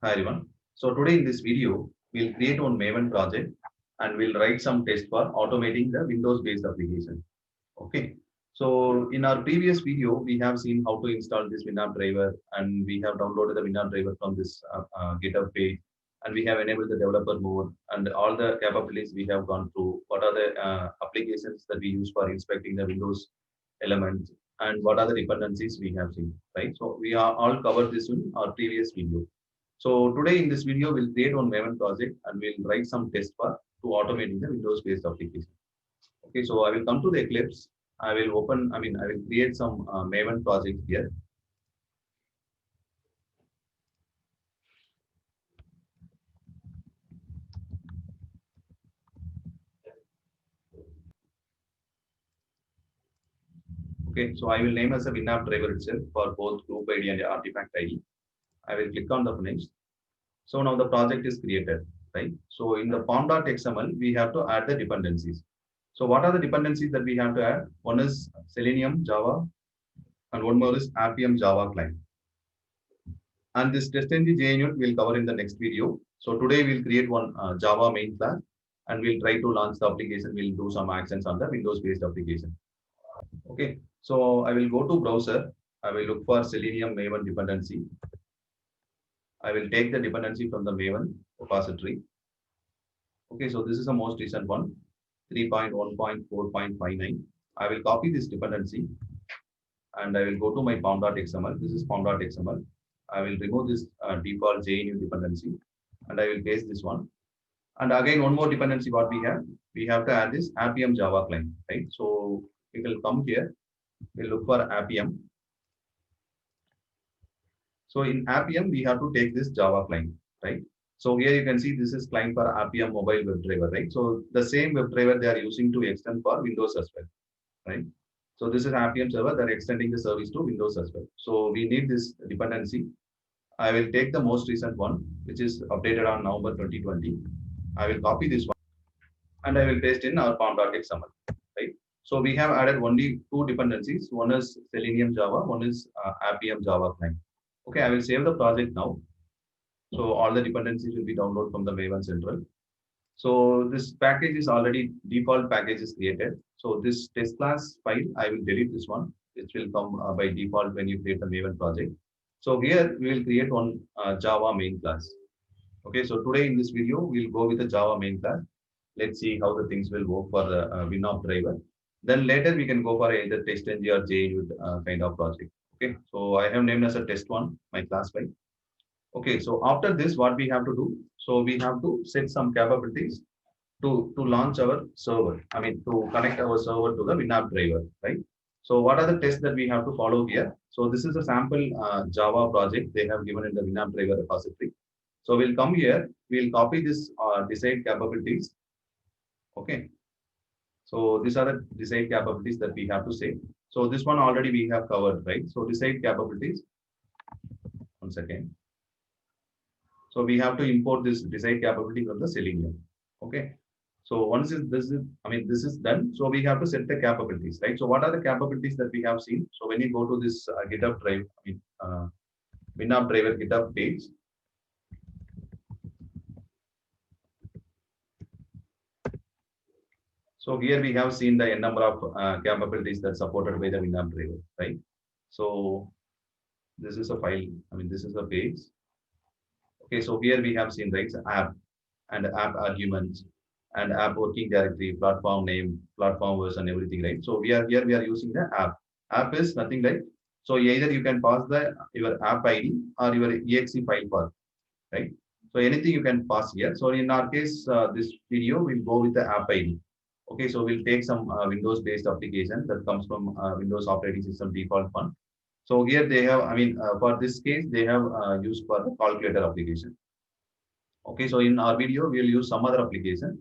Hi everyone. So today in this video, we'll create one Maven project and we'll write some test for automating the Windows-based application. Okay. So in our previous video, we have seen how to install this Winamp driver and we have downloaded the Winamp driver from this GitHub page and we have enabled the developer mode and all the capabilities we have gone through. What are the applications that we use for inspecting the Windows elements and what are the dependencies we have seen, right? So we are all covered this in our previous video. So today in this video, we'll create one Maven project and we'll write some test for to automating the Windows-based application. Okay, so I will come to the Eclipse. I will create some Maven project here. Okay, so I will name as a Winamp driver itself for both group ID and artifact ID. I will click on the finish. So now the project is created, right? So in the form.xml, we have to add the dependencies. So what are the dependencies that we have to add? One is Selenium, Java, and one more is Appium Java client. And this TestNG JUnit we'll cover in the next video. So today we'll create one Java main class and we'll try to launch the application. We'll do some actions on the Windows-based application. Okay, so I will go to browser. I will look for Selenium Maven dependency. I will take the dependency from the Maven repository. Okay, so this is the most recent one, 3.1.4.59. I will copy this dependency and I will go to my form.xml. This is form.xml. I will remove this default JUnit dependency and I will paste this one. And again, one more dependency what we have to add this Appium Java client, right? So we will come here, we'll look for Appium. So in Appium, we have to take this Java client, right? So here you can see this is client for Appium mobile WebDriver, right? So the same WebDriver they are using to extend for Windows as well, right? So this is Appium server, they're extending the service to Windows as well. So we need this dependency. I will take the most recent one, which is updated on November 2020. I will copy this one and I will paste in our form.xml, right? So we have added only two dependencies. One is Selenium Java, one is Appium Java client. Okay, I will save the project now. So all the dependencies will be downloaded from the Maven Central. So this package is already default package is created. So this test class file, I will delete this one. It will come by default when you create the Maven project. So here we will create one Java main class. Okay, so today in this video, we'll go with the Java main class. Let's see how the things will work for the Winamp driver. Then later we can go for either TestNG or JUnit kind of project. Okay, so I have named as a test one, my class file. Okay, so after this, what we have to do? So we have to set some capabilities to launch our server. I mean, to connect our server to the Winamp driver, right? So what are the tests that we have to follow here? So this is a sample Java project they have given in the Winamp driver repository. So we'll come here, we'll copy this decide capabilities. Okay. So these are the decide capabilities that we have to say. So this one already we have covered, right? So decide capabilities. One second. So we have to import this decide capability from the Selenium. Okay. So once this is done. So we have to set the capabilities, right? So what are the capabilities that we have seen? So when you go to this GitHub drive, Winamp driver GitHub page, so here we have seen the n number of capabilities that supported by the Winamp driver, right? So this is a file. This is a page. Okay, so here we have seen right app and app arguments and app working directory, platform name, platform version, everything, right? So we are using the app. App is nothing like so either you can pass the your app ID or your exe file path, right? So anything you can pass here. So in our case, this video will go with the app ID. Okay, so we'll take some Windows-based application that comes from Windows operating system default one. So here they have, for this case, they have used for the calculator application. Okay, so in our video, we'll use some other application.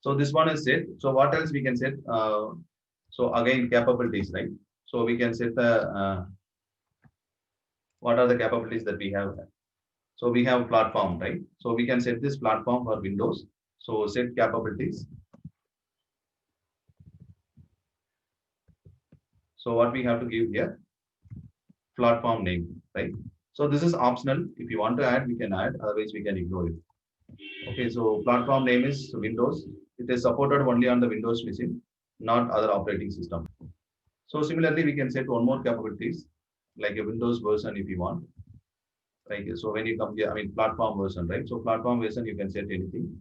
So this one is set. So what else we can set? So again, capabilities, right? So we can set the, what are the capabilities that we have? So we have platform, right? So we can set this platform for Windows. So set capabilities. So what we have to give here? Platform name, right? So this is optional. If you want to add, we can add. Otherwise, we can ignore it. Okay, so platform name is Windows. It is supported only on the Windows machine, not other operating system. So similarly, we can set one more capabilities like a Windows version if you want. Like so, when you come here, I mean platform version, right? So platform version you can set anything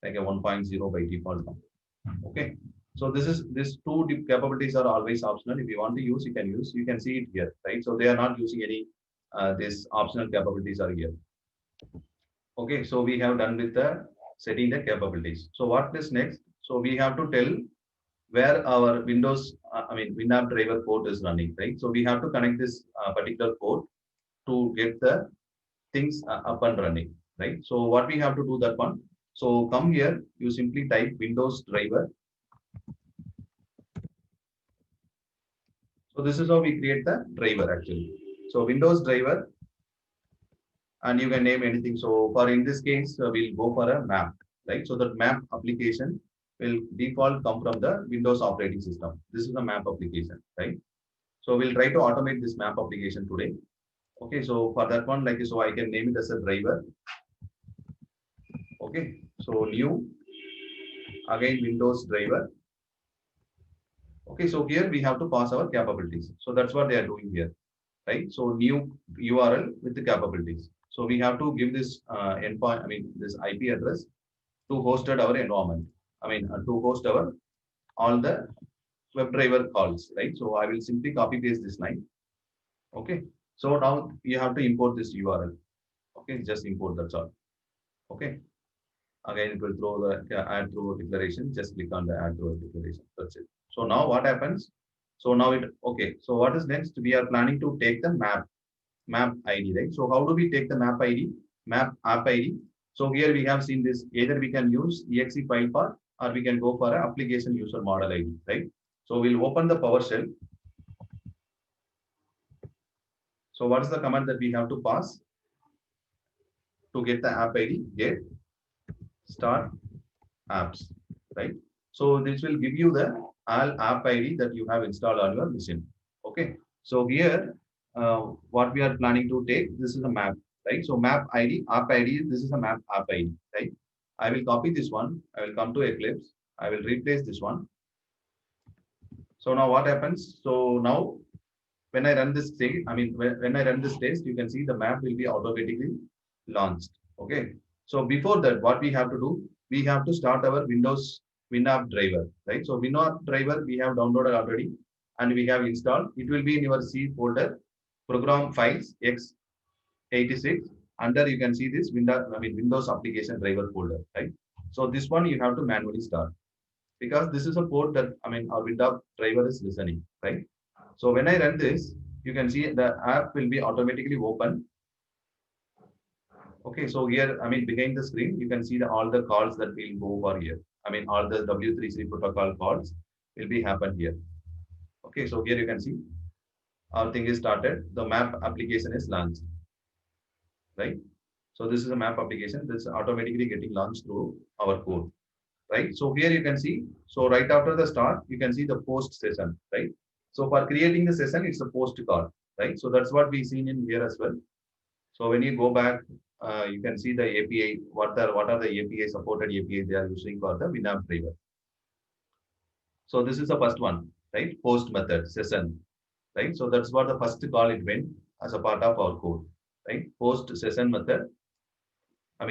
like a 1.0 by default. Okay. So this two capabilities are always optional. If you want to use, you can use. You can see it here, right? So they are not using any this optional capabilities are here. Okay, so we have done with the setting the capabilities. So what is next? So we have to tell where our Windows, I mean Winamp driver port is running, right? So we have to connect this particular port to get the things up and running, right? So what we have to do that one. So come here, you simply type Windows driver. So this is how we create the driver actually. So Windows driver, and you can name anything. So for in this case, we'll go for a map, right? So that map application will default come from the Windows operating system. This is the map application, right? So we'll try to automate this map application today. Okay, so for that one, like so I can name it as a driver. Okay, so new, again Windows driver. Okay, so here we have to pass our capabilities. So that's what they are doing here, right? So new URL with the capabilities. So we have to give this endpoint, I mean this IP address to hosted our environment. I mean to host our all the WebDriver calls, right? So I will simply copy paste this line. Okay. So now you have to import this URL. Okay, just import that's all. Okay. Again, it will throw the add through declaration. Just click on the add through declaration. That's it. So now what happens? So now it okay. So what is next? We are planning to take the map ID, right? So how do we take the map ID? Map app ID. So here we have seen this. Either we can use exe file path or we can go for an application user model ID, right? So we'll open the PowerShell. So what is the command that we have to pass to get the app ID? Get start apps, right? So this will give you the all app ID that you have installed on your machine. Okay. So here, what we are planning to take, this is a map, right? So map ID, app ID, this is a map app ID, right? I will copy this one. I will come to Eclipse. I will replace this one. So now what happens? So now when I run this state, I mean, when I run this test, you can see the map will be automatically launched. Okay. So before that, what we have to do, we have to start our Windows WinApp driver, right? So WinApp driver we have downloaded already and we have installed. It will be in your C folder, program files x86. Under you can see this Windows application driver folder, right? So this one you have to manually start because this is a port that our Windows driver is listening, right? So when I run this, you can see the app will be automatically open. Okay, so here, behind the screen, you can see all the calls that will go over here. All the W3C protocol calls will be happen here. Okay, so here you can see our thing is started. The map application is launched, right? So this is a map application that's automatically getting launched through our code, right? So here you can see, so right after the start, you can see the post session, right? So for creating the session, it's a post call, right? So that's what we seen in here as well. So when you go back, you can see the API, what are the API supported API they are using for the Winamp driver. So this is the first one, right? Post method session, right? So that's what the first call it went as a part of our code, right? Post session method,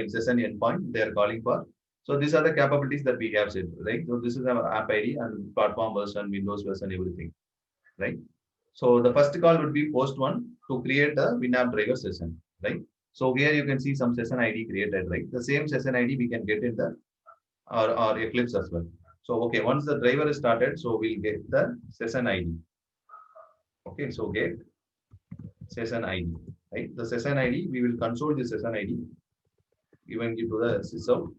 session endpoint they are calling for. So these are the capabilities that we have said, right? So this is our app ID and platform version, Windows version, everything, right? So the first call would be post one to create a Winamp driver session, right? So here you can see some session ID created, right? The same session ID we can get in the our Eclipse as well. So okay, once the driver is started, so we'll get the session ID. Okay, so get session ID, right? The session ID, we will console the session ID, given it to the sysout.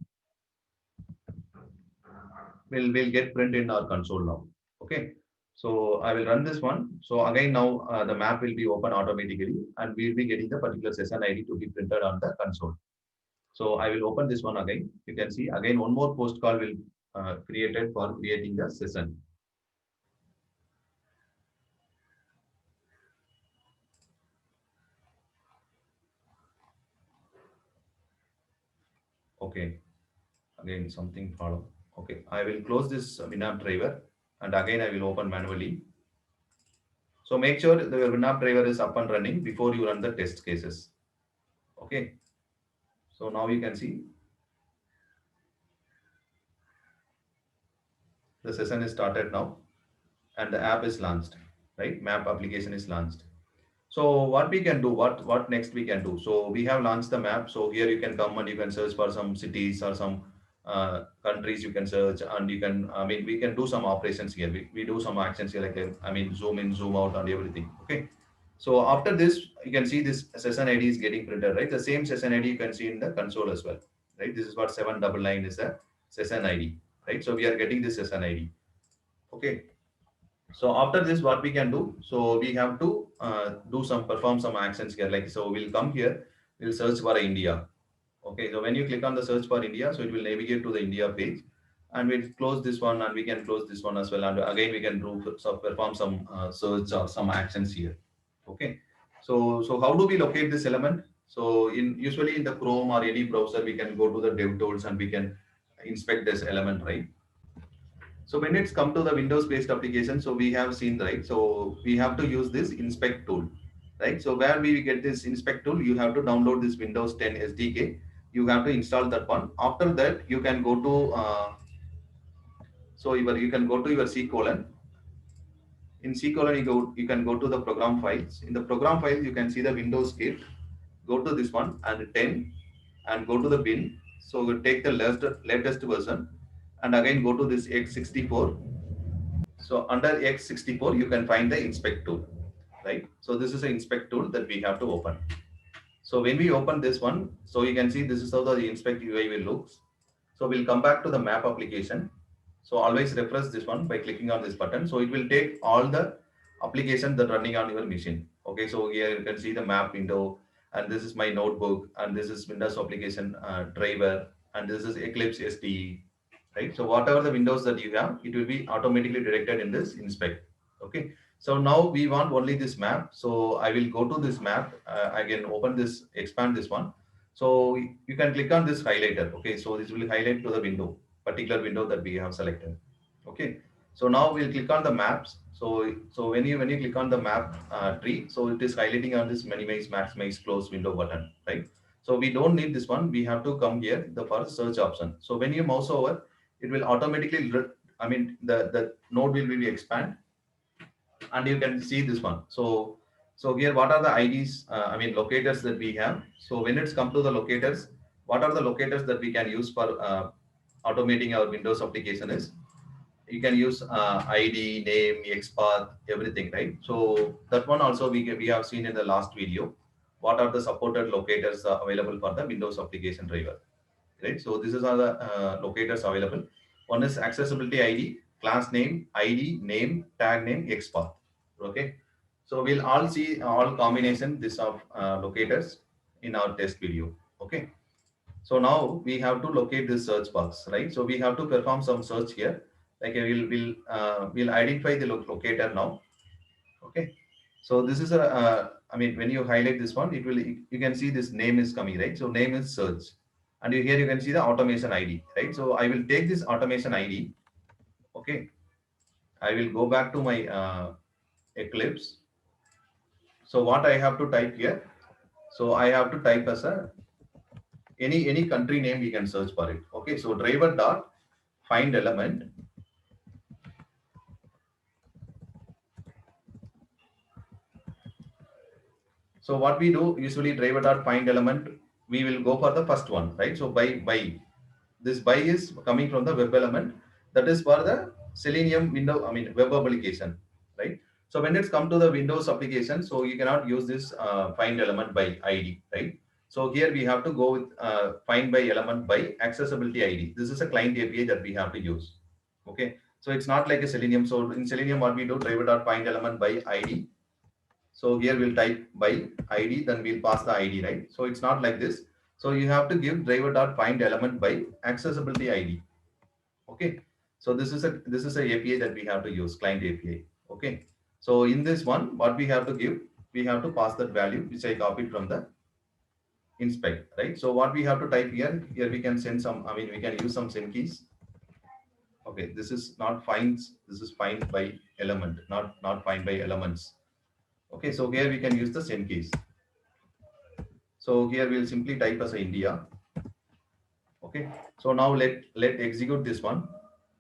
We'll get print in our console now. Okay. So I will run this one. So again, now the map will be open automatically and we'll be getting the particular session ID to be printed on the console. So I will open this one again. You can see again, one more post call will created for creating the session. Okay, again something follow. Okay, I will close this Winamp driver and again I will open manually. So make sure the Winamp driver is up and running before you run the test cases. Okay, so now you can see the session is started now and the app is launched, right? Map application is launched. So what we can do, what next we can do? So we have launched the map. So here you can come and you can search for some cities or some countries you can search and you can, I mean, we can do some operations here. We do some actions here like, I mean, zoom in, zoom out and everything. Okay. So after this, you can see this session ID is getting printed, right? The same session ID you can see in the console as well, right? This is what 799 is a session ID, right? So we are getting this session ID. Okay. So after this, what we can do? So we have to perform some actions here. Like, so we'll come here, we'll search for India. Okay, so when you click on the search for India, so it will navigate to the India page, and we'll close this one, and we can close this one as well. And again, we can do so perform some search or some actions here. Okay, so how do we locate this element? So in usually in the Chrome or any browser, we can go to the dev tools and we can inspect this element, right? So when it's come to the Windows-based application, so we have seen, right? So we have to use this inspect tool, right? So where we get this inspect tool, you have to download this Windows 10 SDK. You have to install that one. After that, you can go to you can go to your C colon. In C colon, you can go to the program files. In the program files, you can see the Windows kit. Go to this one and 10 and go to the bin. So we take the latest version and again go to this x64. So under X64, you can find the inspect tool, right? So this is an inspect tool that we have to open. So when we open this one, so you can see this is how the inspect UI will look. So we'll come back to the map application. So always refresh this one by clicking on this button. So it will take all the applications that are running on your machine. Okay, so here you can see the map window, and this is my notebook, and this is Windows application driver, and this is Eclipse SDE, right? So whatever the windows that you have, it will be automatically directed in this inspect. Okay. So now we want only this map. So I will go to this map. Again, open this, expand this one. So you can click on this highlighter. Okay. So this will highlight to the window, particular window that we have selected. Okay. So now we'll click on the maps. So when you click on the map tree, so it is highlighting on this minimize, maximize, close window button, right? So we don't need this one. We have to come here the first search option. So when you mouse over, it will automatically, I mean, the node will really expand and you can see this one. So here, what are the IDs, I mean, locators that we have. So when it's come to the locators, what are the locators that we can use for automating our Windows application is, you can use ID, name, XPath, everything, right? So that one also we have seen in the last video. What are the supported locators available for the Windows application driver? Right? So this is all the locators available. One is accessibility ID, class name, ID, name, tag name, XPath. Okay. So we'll all see all combination this of locators in our test video. Okay. So now we have to locate this search box, right? So we have to perform some search here. Like we'll identify the locator now. Okay. So this is a, I mean, when you highlight this one, it will, you can see this name is coming, right? So name is search. And here you can see the automation ID, right? So I will take this automation ID. Okay. I will go back to my Eclipse. So what I have to type here? So I have to type as a, any country name we can search for it. Okay. So driver dot find element. So what we do usually, driver dot find element, we will go for the first one, right? So by this by is coming from the web element, that is for the Selenium window, I mean web application, right? So when it's come to the Windows application, so you cannot use this find element by ID, right? So here we have to go with find by element by accessibility ID. This is a client API that we have to use. Okay. So it's not like a Selenium. So in Selenium, what we do, driver dot find element by ID. So here we'll type by ID, then we'll pass the ID, right? So it's not like this. So you have to give driver dot find element by accessibility ID. Okay. So this is a API that we have to use, client API. Okay. So in this one, what we have to give, we have to pass that value, which I copied from the inspect, right? So what we have to type here we can send some, I mean, we can use some send keys. Okay, this is not finds, this is find by element, not find by elements. Okay, so here we can use the send keys. So here we'll simply type as a India. Okay, so now let execute this one.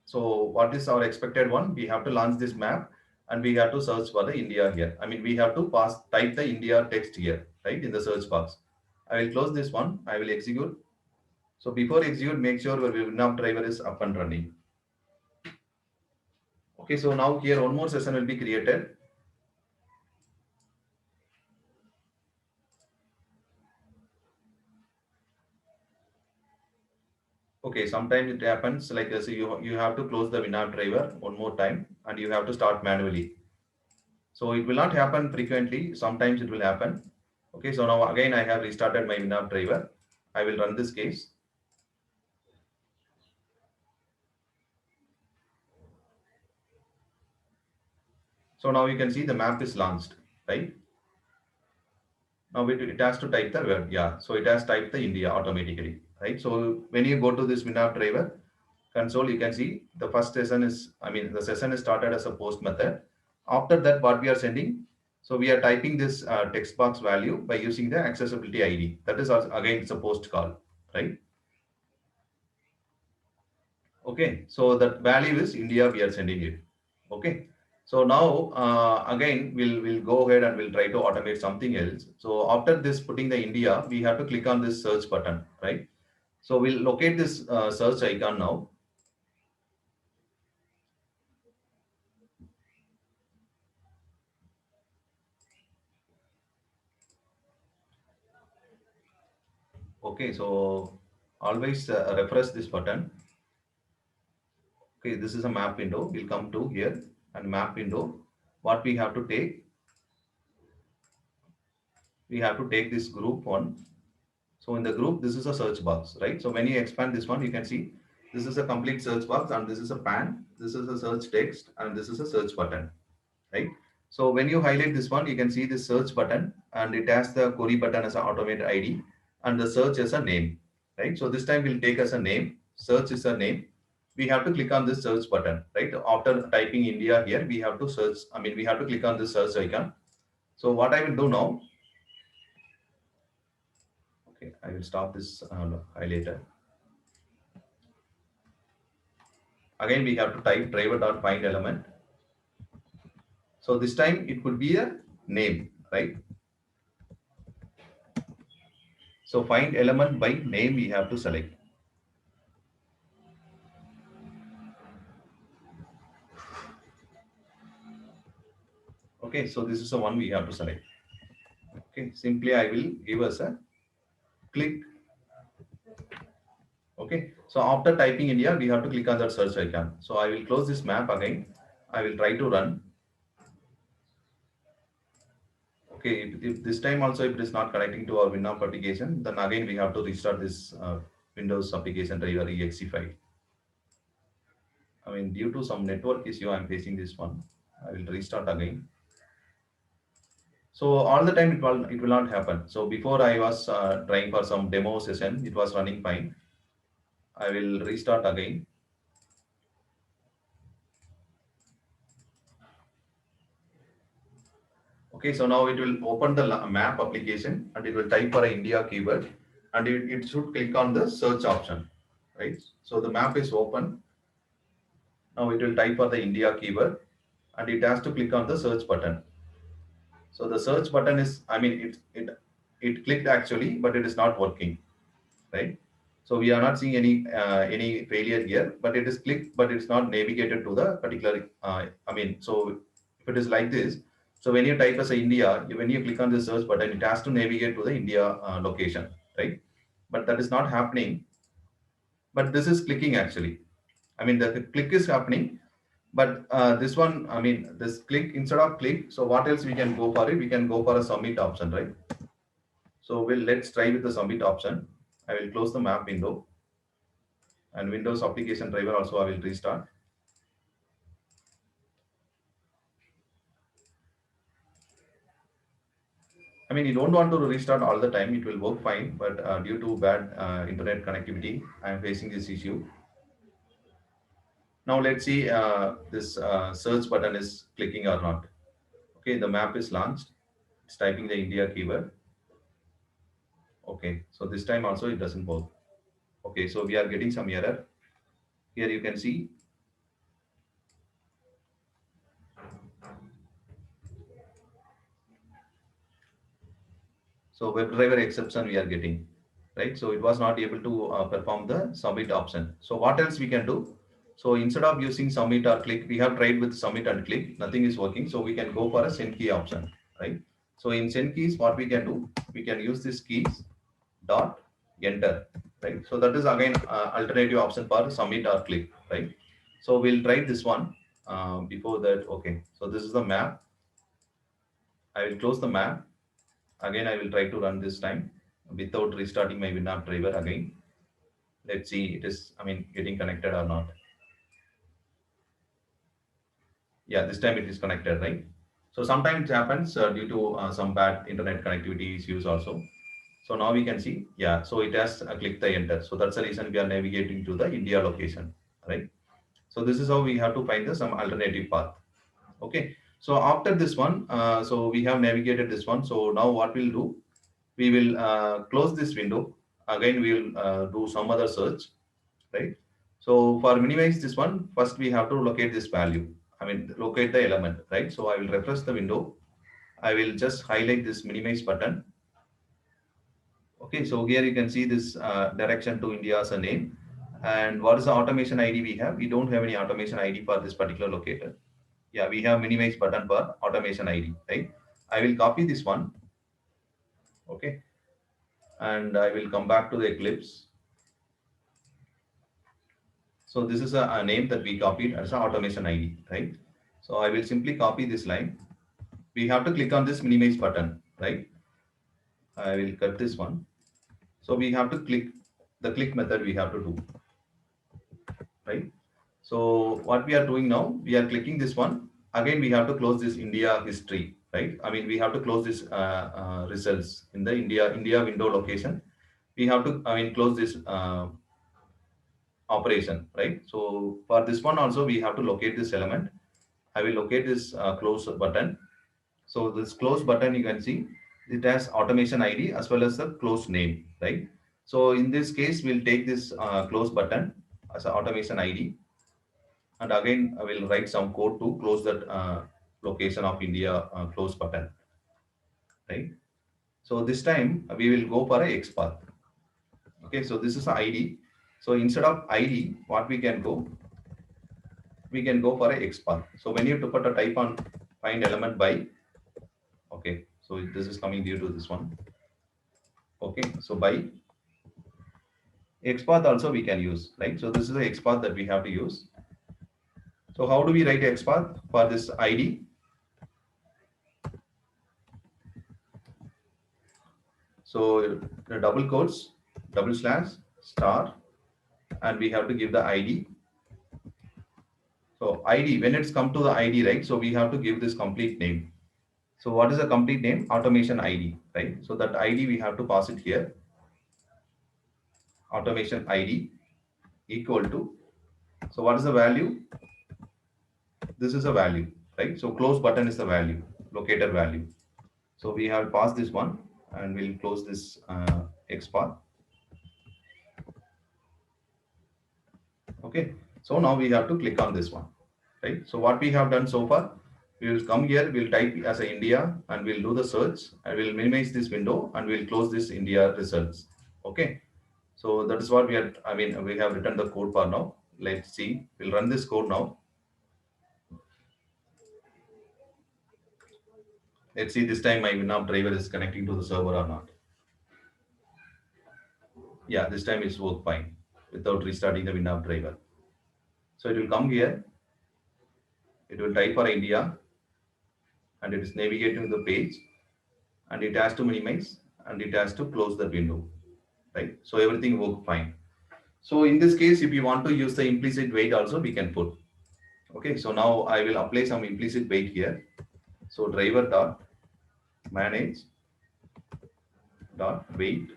So what is our expected one? We have to launch this map and we have to search for the India here. I mean, we have to pass type the India text here, right, in the search box. I will close this one. I will execute. So before execute, make sure your Winamp driver is up and running. Okay, so now here one more session will be created. Okay, sometimes it happens like this. You have to close the Winamp driver one more time and you have to start manually. So it will not happen frequently. Sometimes it will happen. Okay, so now again I have restarted my Winamp driver. I will run this case. So now you can see the map is launched, right? Now it has to type the word, yeah. So it has typed the India automatically, right? So when you go to this Winamp driver console, you can see the first session is, I mean, the session is started as a post method. After that, what we are sending, so we are typing this text box value by using the accessibility ID. That is also, again, it's a post call, right? Okay, so that value is India, we are sending it. Okay, so now again we'll go ahead and we'll try to automate something else. So after this putting the India, we have to click on this search button, right? So we'll locate this search icon now. Okay, so always refresh this button. Okay, this is a map window. We'll come to here and map window. What we have to take, we have to take this group one. So in the group, this is a search box, right? So when you expand this one, you can see this is a complete search box and this is a pan, this is a search text and this is a search button, right? So when you highlight this one, you can see this search button and it has the query button as an automated ID and the search as a name, right? So this time we'll take as a name, search is a name. We have to click on this search button, right? After typing India here, we have to search, I mean, we have to click on this search icon. So what I will do now, okay, I will stop this highlighter. Again, we have to type driver.find element. So this time it could be a name, right? So find element by name we have to select. Okay, so this is the one we have to select. Okay, simply I will give us a click. Okay, so after typing India, we have to click on that search icon. So I will close this map again. I will try to run. Okay, if this time also if it is not connecting to our Winamp application, then again we have to restart this Windows application driver exe file. I mean, due to some network issue, I'm facing this one. I will restart again. So all the time it will not happen. So before I was trying for some demo session, it was running fine. I will restart again. Okay, so now it will open the map application and it will type for a India keyword and it should click on the search option, right? So the map is open. Now it will type for the India keyword and it has to click on the search button. So the search button is, I mean, it clicked actually, but it is not working, right? So we are not seeing any failure here, but it is clicked, but it's not navigated to the particular. I mean, so if it is like this, so when you type as a India, when you click on the search button, it has to navigate to the India location, right? But that is not happening. But this is clicking actually. I mean, the click is happening, but this one, I mean, this click instead of click. So what else we can go for it? We can go for a submit option, right? So let's try with the submit option. I will close the map window and Windows application driver also I will restart. I mean, you don't want to restart all the time. It will work fine, but due to bad internet connectivity, I am facing this issue. Now let's see this search button is clicking or not. Okay, the map is launched. It's typing the India keyword. Okay, so this time also it doesn't work. Okay, so we are getting some error. Here you can see. So WebDriver exception we are getting, right? So it was not able to perform the submit option. So what else we can do? So instead of using submit or click, we have tried with submit and click, nothing is working. So we can go for a send key option, right? So in send keys, what we can do, we can use this keys dot enter, right? So that is again alternative option for submit or click, right? So we'll try this one before that. Okay, so this is the map. I will close the map. Again, I will try to run this time without restarting my Winamp driver again. Let's see it is, I mean, getting connected or not. Yeah, this time it is connected, right? So sometimes it happens due to some bad internet connectivity issues also. So now we can see, yeah, so it has clicked the enter. So that's the reason we are navigating to the India location, right? So this is how we have to find the some alternative path. Okay. So after this one, so we have navigated this one. So now what we'll do, we will close this window. Again, we will do some other search, right? So for minimize this one, first we have to locate this value. I mean, locate the element, right? So I will refresh the window. I will just highlight this minimize button. Okay, so here you can see this direction to India as a name. And what is the automation ID we have? We don't have any automation ID for this particular locator. Yeah, we have minimize button for automation ID, right? I will copy this one. Okay, and I will come back to the Eclipse. So this is a name that we copied as an automation ID, right? So I will simply copy this line. We have to click on this minimize button, right? I will cut this one. So we have to click the click method we have to do, right? So what we are doing now, we are clicking this one. Again, we have to close this India history, right? I mean, we have to close this results in the India window location. We have to, I mean, close this operation, right? So for this one also, we have to locate this element. I will locate this close button. So this close button, you can see it has automation ID as well as the close name, right? So in this case, we'll take this close button as an automation ID. And again, I will write some code to close that location of India close button, right? So this time we will go for a XPath. Okay, so this is the ID. So instead of ID, what we can go for a XPath. So when you put a type on find element by, okay, so this is coming due to this one. Okay, so by XPath also we can use, right? So this is the XPath that we have to use. So how do we write XPath for this ID? So the double quotes, double slash, star, and we have to give the ID. So ID, when it's come to the ID, right? So we have to give this complete name. So what is the complete name? Automation ID, right? So that ID we have to pass it here. Automation ID equal to, so what is the value? This is a value, right? So close button is the value, locator value. So we have passed this one and we'll close this XPath. Okay. So now we have to click on this one, right? So what we have done so far, we will come here, we'll type as a India and we'll do the search. I will minimize this window and we'll close this India results. Okay. So that is what we are, I mean, we have written the code for now. Let's see, we'll run this code now. Let's see this time my Winamp driver is connecting to the server or not. Yeah, this time it's worked fine without restarting the Winamp driver. So it will come here, it will type for India and it is navigating the page and it has to minimize and it has to close the window, right? So everything worked fine. So in this case, if you want to use the implicit wait also, we can put. Okay, so now I will apply some implicit wait here. So driver dot manage dot wait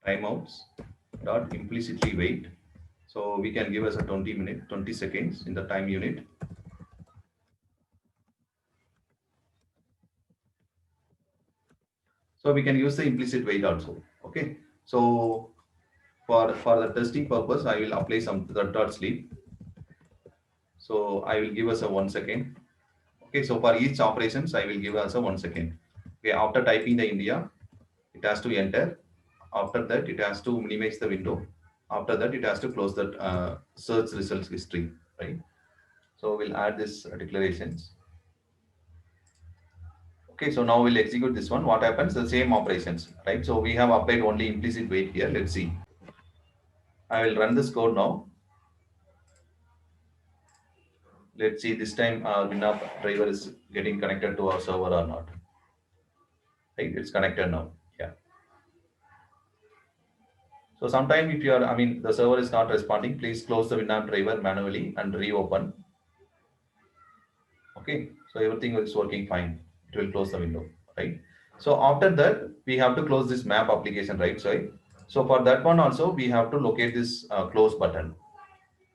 timeouts dot implicitly wait. So we can give us a 20 seconds in the time unit. So we can use the implicit wait also. Okay. So for the testing purpose, I will apply some dot sleep. So I will give us a 1 second. Okay. So for each operations, I will give us a 1 second. Okay. After typing the India, it has to enter. After that, it has to minimize the window. After that, it has to close the search results history. Right. So we'll add this declarations. Okay, so now we'll execute this one. What happens? The same operations, right? So we have applied only implicit wait here. Let's see. I will run this code now. Let's see this time Winamp driver is getting connected to our server or not. Right, it's connected now. Yeah. So sometime if you are, I mean, the server is not responding, please close the Winamp driver manually and reopen. Okay, so everything is working fine. It will close the window, right? So after that, we have to close this map application, right? So for that one also, we have to locate this close button,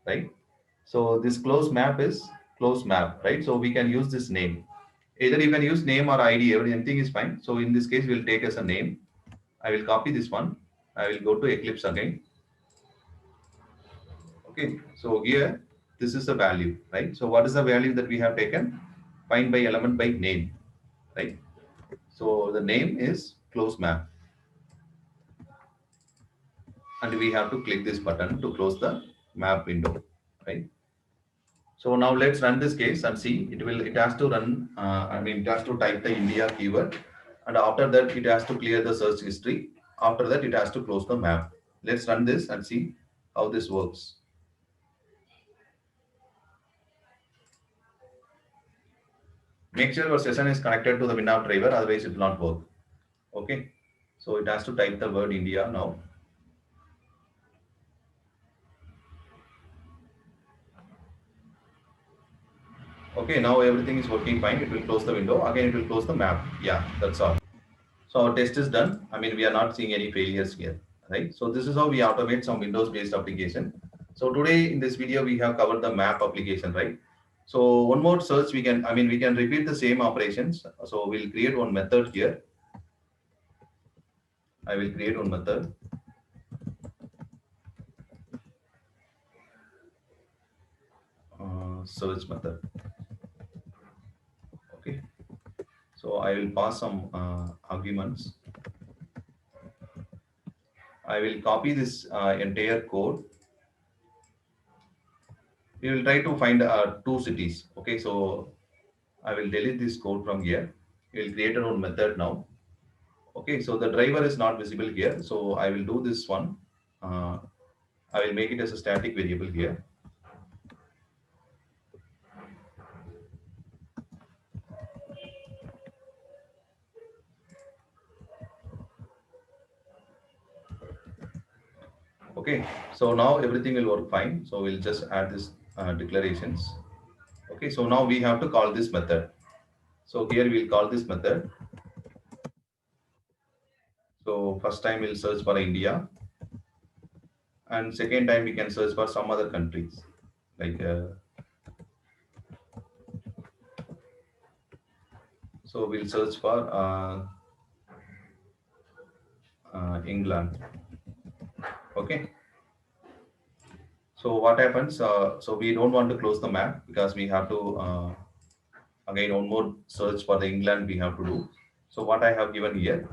right? So this close map is close map, right? So we can use this name. Either you can use name or ID, everything is fine. So in this case, we'll take as a name. I will copy this one. I will go to Eclipse again. Okay, so here, this is the value, right? So what is the value that we have taken? Find by element by name, right? So the name is close map. And we have to click this button to close the map window, right? So now let's run this case and see. It has to run. I mean, it has to type the India keyword, and after that, it has to clear the search history. After that, it has to close the map. Let's run this and see how this works. Make sure your session is connected to the Winamp driver, otherwise it will not work. Okay. So it has to type the word India now. Okay, now everything is working fine. It will close the window. Again, it will close the map. Yeah, that's all. So our test is done. I mean, we are not seeing any failures here, right? So this is how we automate some Windows-based application. So today in this video, we have covered the map application, right? So one more search we can, I mean, we can repeat the same operations. So we'll create one method here. I will create one method. Search method. Okay. So I will pass some arguments. I will copy this entire code. We will try to find two cities. Okay, so I will delete this code from here. We will create our own method now. Okay, so the driver is not visible here. So I will do this one. Uh, I will make it as a static variable here. Okay, so now everything will work fine. So we'll just add this declarations. Okay, so now we have to call this method. So here we'll call this method. So first time we'll search for India, and second time we can search for some other countries like so we'll search for England. Okay. So what happens? So we don't want to close the map because we have to again one more search for the England we have to do. So what I have given here,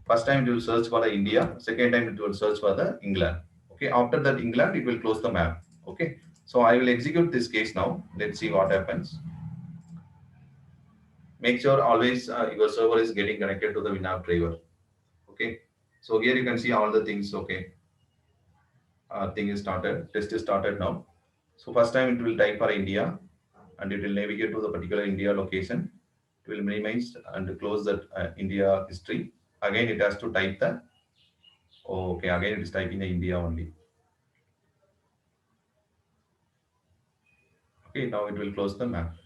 first time it will search for the India, second time it will search for the England. Okay, after that England it will close the map. Okay, so I will execute this case now. Let's see what happens. Make sure always your server is getting connected to the Winamp driver. Okay, so here you can see all the things. Okay, thing is started, test is started now. So first time it will type for India and it will navigate to the particular India location. It will minimize and close that India history. Again, it has to type the, oh, okay, again it is typing the India only. Okay, now it will close the map.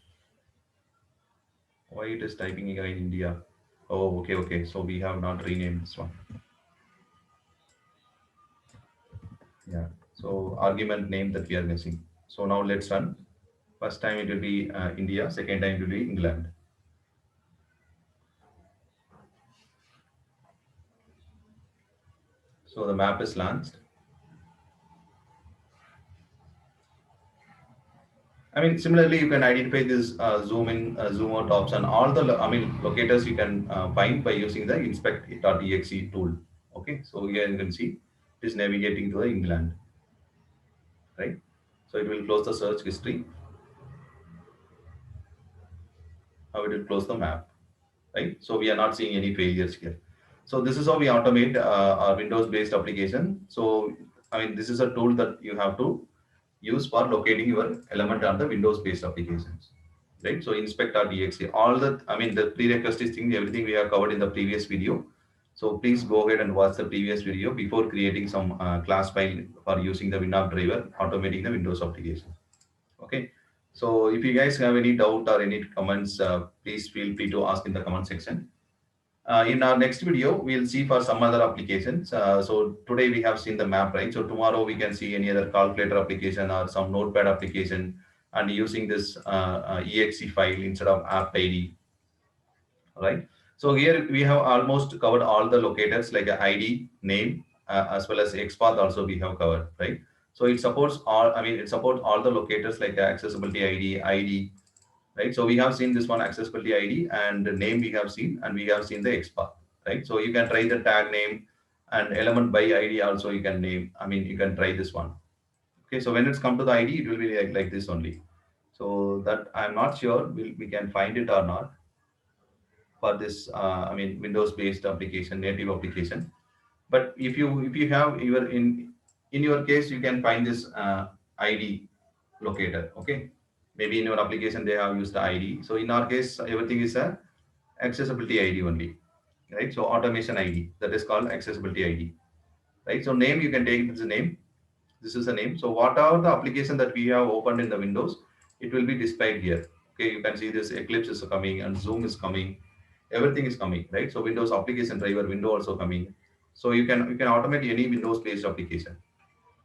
Why it is typing again India? Oh, okay, okay. So we have not renamed this one. Yeah. So argument name that we are missing. So now let's run. First time it will be India. Second time it will be England. So the map is launched. I mean, similarly, you can identify this zoom in, zoom out option. All the, locators you can find by using the inspect.exe tool. Okay, so here you can see it is navigating to the England, right? So it will close the search history. Now it will close the map, right? So we are not seeing any failures here. So this is how we automate our Windows-based application. So this is a tool that you have to use for locating your element on the Windows-based applications, right? So inspect.exe, all the, the prerequisite thing, everything we have covered in the previous video. So please go ahead and watch the previous video before creating some class file for using the Winamp driver, automating the Windows application. Okay. So if you guys have any doubt or any comments, please feel free to ask in the comment section. In our next video, we'll see for some other applications. So today we have seen the map, right? So tomorrow we can see any other calculator application or some notepad application and using this exe file instead of app ID, right? So here we have almost covered all the locators like a ID, name, as well as XPath also we have covered, right? So it supports all, it supports all the locators like accessibility ID, right? So we have seen this one accessibility ID and the name we have seen, and we have seen the XPath, right? So you can try the tag name and element by ID also you can name. You can try this one. Okay, so when it's come to the ID, it will be like this only. So that I'm not sure we can find it or not for this, Windows based application, native application. But if you have your in your case, you can find this ID locator. Okay, maybe in your application they have used the ID. So in our case, everything is a accessibility ID only, right? So automation ID, that is called accessibility ID, right? So name, you can take this name. This is the name. So what are the application that we have opened in the Windows, it will be displayed here. Okay, you can see this Eclipse is coming and Zoom is coming. Everything is coming, right? So Windows application driver window also coming. So you can automate any Windows based application.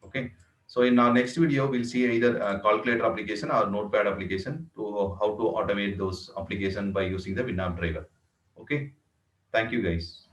Okay. So in our next video, we'll see either a calculator application or notepad application to how to automate those application by using the Winamp driver. Okay. Thank you guys.